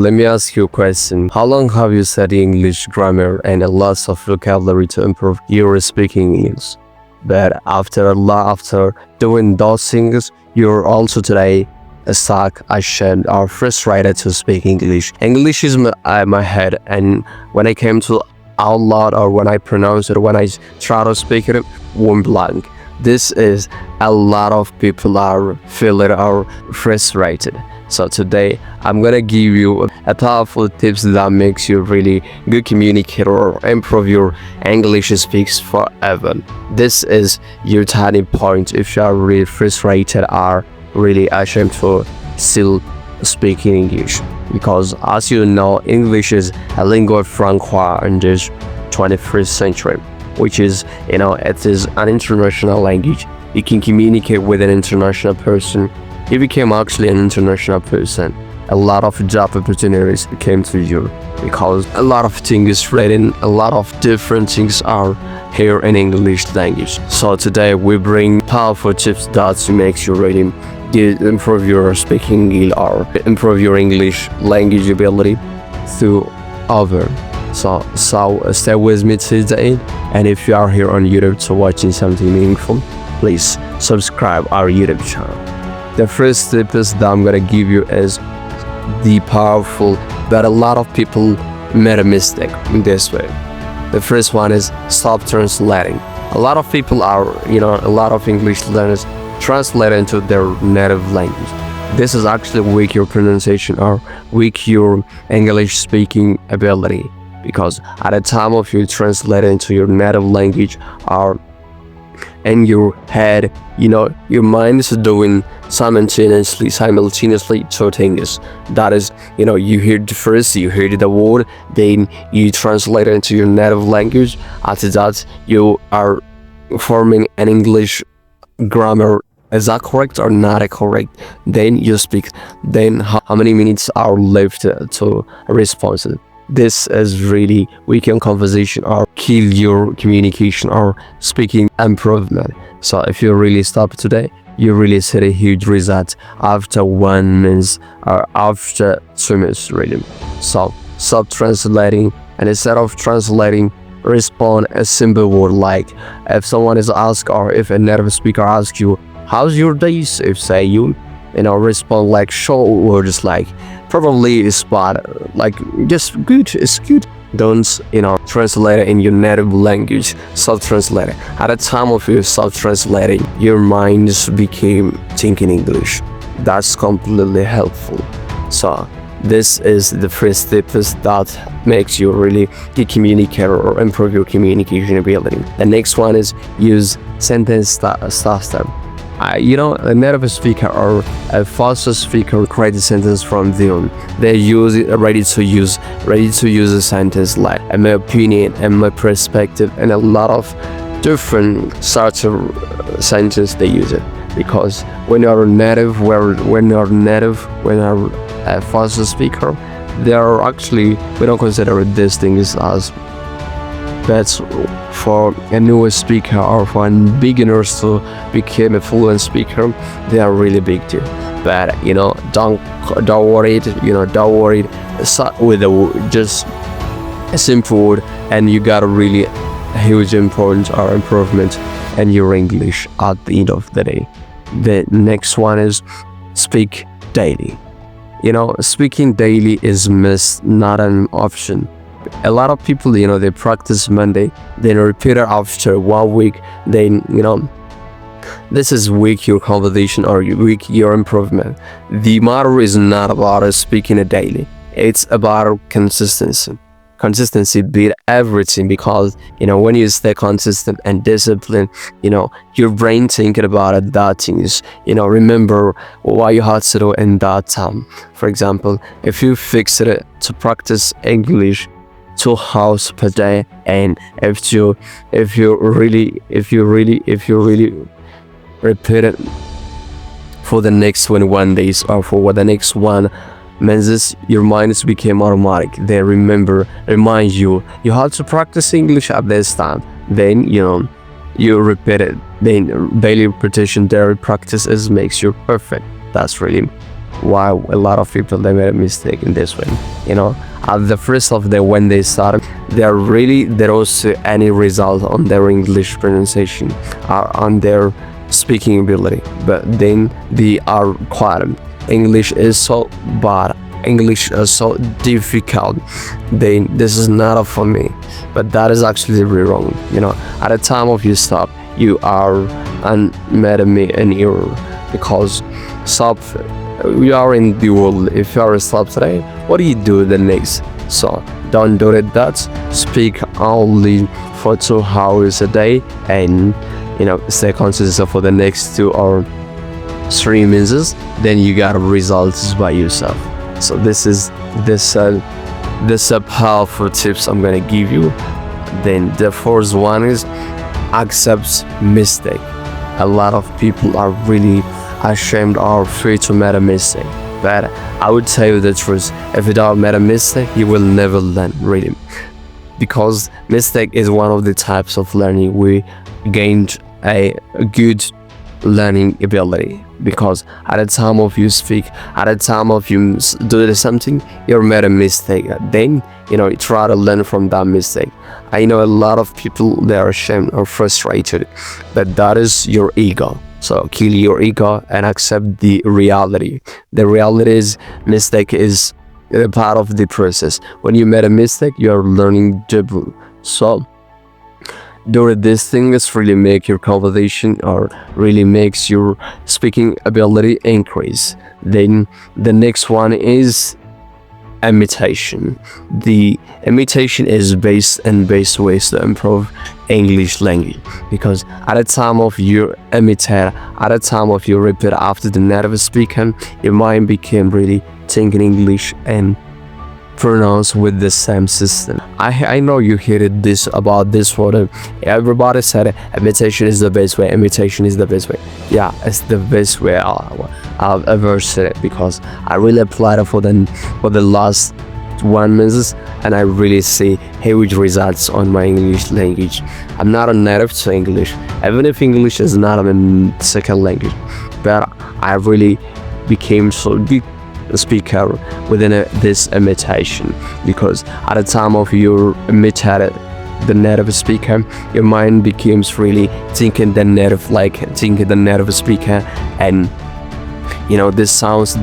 Let me ask you a question. How long have you studied English grammar and a lot of vocabulary to improve your speaking English? But after doing those things, you're also today stuck, ashamed, or frustrated to speak English. English is my head, and when I came to out loud or when I pronounce it, when I try to speak it, one blank. This is a lot of people are feeling or frustrated. So today I'm gonna give you a powerful tips that makes you really good communicator or improve your English speaks forever. This is your turning point if you are really frustrated or really ashamed to still speaking English. Because as you know, English is a lingua franca in this 21st century, which is, it is an international language. You can communicate with an international person. You became actually an international person. A lot of job opportunities came to you because a lot of things is written, a lot of different things are here in English language. So today we bring powerful tips that makes you really improve your speaking or improve your English language ability through over. So stay with me today, and if you are here on YouTube to watching something meaningful, please subscribe our YouTube channel. The first tip is that I'm gonna give you is the powerful, but a lot of people made a mistake in this way. The first one is stop translating. A lot of people are, a lot of English learners translate into their native language. This is actually weak your pronunciation or weak your English speaking ability, because at the time of you translate into your native language or in your head, your mind is doing simultaneously two things. That is, you hear the word, then you translate it into your native language. After that, you are forming an English grammar. Is that correct or not correct? Then you speak. Then how many minutes are left to respond? This is really weaken conversation or kill your communication or speaking improvement. So if you really stop today, you really see a huge result after 1 month or after 2 months really. So stop translating, and instead of translating, respond a simple word. Like if someone is asked or if a native speaker asks you, how's your days? If say you respond like short words like probably is bad, like just good, it's good. Don't translate it in your native language. Self-translate it. At the time of you self-translating, your mind just became thinking English. That's completely helpful. So this is the first tip that makes you really good communicator or improve your communication ability. The next one is use sentence starter. A native speaker or a faster speaker create a sentence from them. They use it ready to use a sentence like in my opinion and my perspective, and a lot of different sorts of sentences they use it. Because when you're a faster speaker, they are actually, we don't consider these things as that's for a newer speaker or for beginners to become a fluent speaker. They are really big deal. But don't worry. Don't worry. Start with just a simple word, and you got a really huge importance or improvement in your English at the end of the day. The next one is speak daily. Speaking daily is not an option. A lot of people, they practice Monday, then repeat it after 1 week, then, this is weak your conversation or weak your improvement. The matter is not about speaking it daily. It's about consistency. Consistency beat everything, because, when you stay consistent and disciplined, your brain thinking about it, that things, remember what you had to do in that time. For example, if you fix it to practice English 2 hours per day, and if you really repeat it for the next 21 days or for the next 1 month, your minds became automatic. They remind you have to practice English at this time. Then you repeat it. Then daily repetition, daily practices makes you perfect. That's really why a lot of people they made a mistake in this way. At the first of the when they started, they don't see any result on their English pronunciation or on their speaking ability. But then they are quiet. English is so bad. English is so difficult. Then this is not for me. But that is actually really wrong. At the time of you stop, you are made an error, because stop. You are in the world. If you are a stop today, what do you do the next? So don't do it. That speak only for 2 hours a day, and stay consistent for the next 2 or 3 minutes. Then you got results by yourself. So this powerful tips I'm gonna give you. Then the first one is accept mistake. A lot of people are really ashamed or afraid to make a mistake. But I would tell you the truth: if you don't make a mistake, you will never learn reading. Because mistake is one of the types of learning we gained a good learning ability. Because at the time of you speak, at the time of you do something, you made a mistake. Then you try to learn from that mistake. I know a lot of people, they are ashamed or frustrated, but that is your ego. So kill your ego and accept the reality. The reality is mistake is a part of the process. When you made a mistake, you are learning double. So doing these things really make your conversation or really makes your speaking ability increase. Then the next one is imitation. The imitation is best ways to improve English language, because at the time of you imitate, at the time of you repeat after the native speaker, your mind became really thinking English and pronounce with the same system. I know you heard this about this word. Everybody said imitation is the best way. Imitation is the best way. Yeah, it's the best way I've ever said it, because I really applied it for the last 1 month, and I really see huge results on my English language. I'm not a native to English, even if English is not a second language, but I really became so good speaker within this imitation, because at the time of you imitated the native speaker, your mind becomes really thinking the native speaker, and the sounds,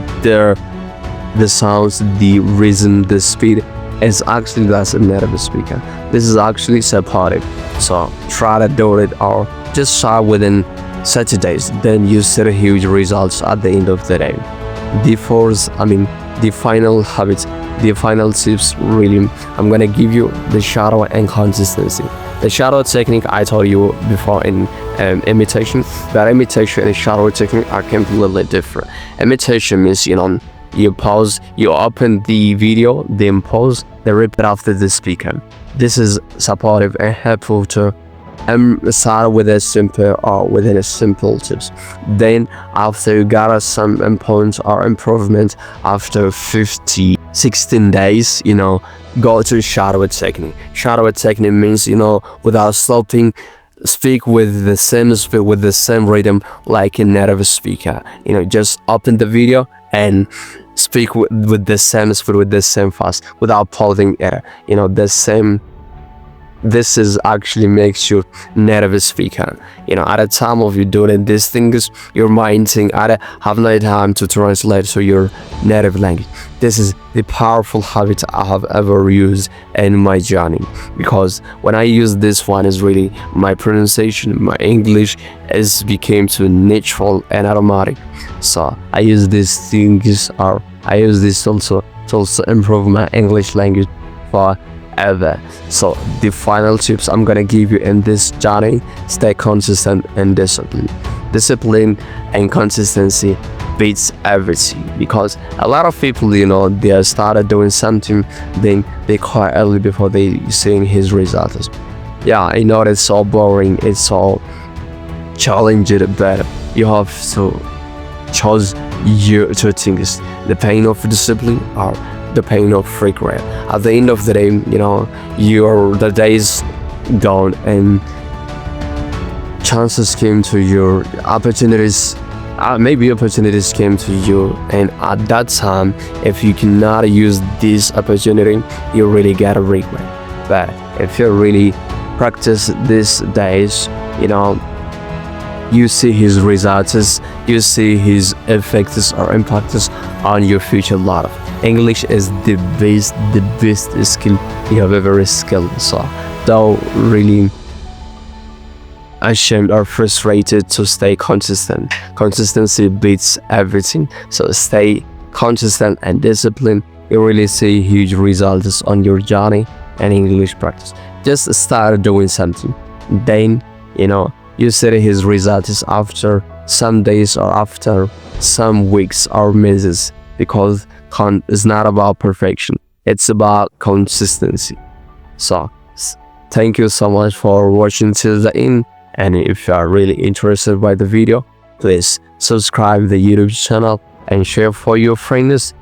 the rhythm, the speed is actually that's a native speaker. This is actually supportive. So try to do it, or just start within 30 days. Then you see huge results at the end of the day. The final habits, the final tips, really, I'm gonna give you the shadow and consistency. The shadow technique I told you before in imitation, but imitation and shadow technique are completely different. Imitation means you pause, you open the video, then pause, then repeat after the speaker. This is supportive and helpful to start with a simple tips. Then after you got some points or improvement after 16 days, go to shadow technique. Shadow technique means without stopping, speak with the same speed, with the same rhythm like a native speaker. Just open the video and speak with the same speed, with the same fast, without pausing it. The same. This is actually makes you native speaker. At the time of you doing these things, your mind think, I have no time to translate to your native language. This is the powerful habit I have ever used in my journey, because when I use this one, is really my pronunciation, my English became too natural and automatic. So I use these things, or I use this also to improve my English language for ever. So the final tips I'm gonna give you in this journey: stay consistent and disciplined. Discipline and consistency beats everything, because a lot of people, they started doing something, then they quit early before they seeing his results. Yeah, I know it's so boring, it's so challenging, but you have to choose your two things: the pain of discipline or the pain of regret. At the end of the day, the days gone and chances came to your opportunities maybe opportunities came to you, and at that time, if you cannot use this opportunity, you really gotta regret. But if you really practice these days, you know, you see his results, you see his effects or impacts on your future life. English is the best skill you have ever skilled. So don't really ashamed or frustrated to stay consistent. Consistency beats everything. So stay consistent and disciplined. You really see huge results on your journey and English practice. Just start doing something. Then, you see his results after some days or after some weeks or months, because it's not about perfection. It's about consistency. So thank you so much for watching till the end. And if you are really interested by the video, please subscribe the YouTube channel and share for your friends.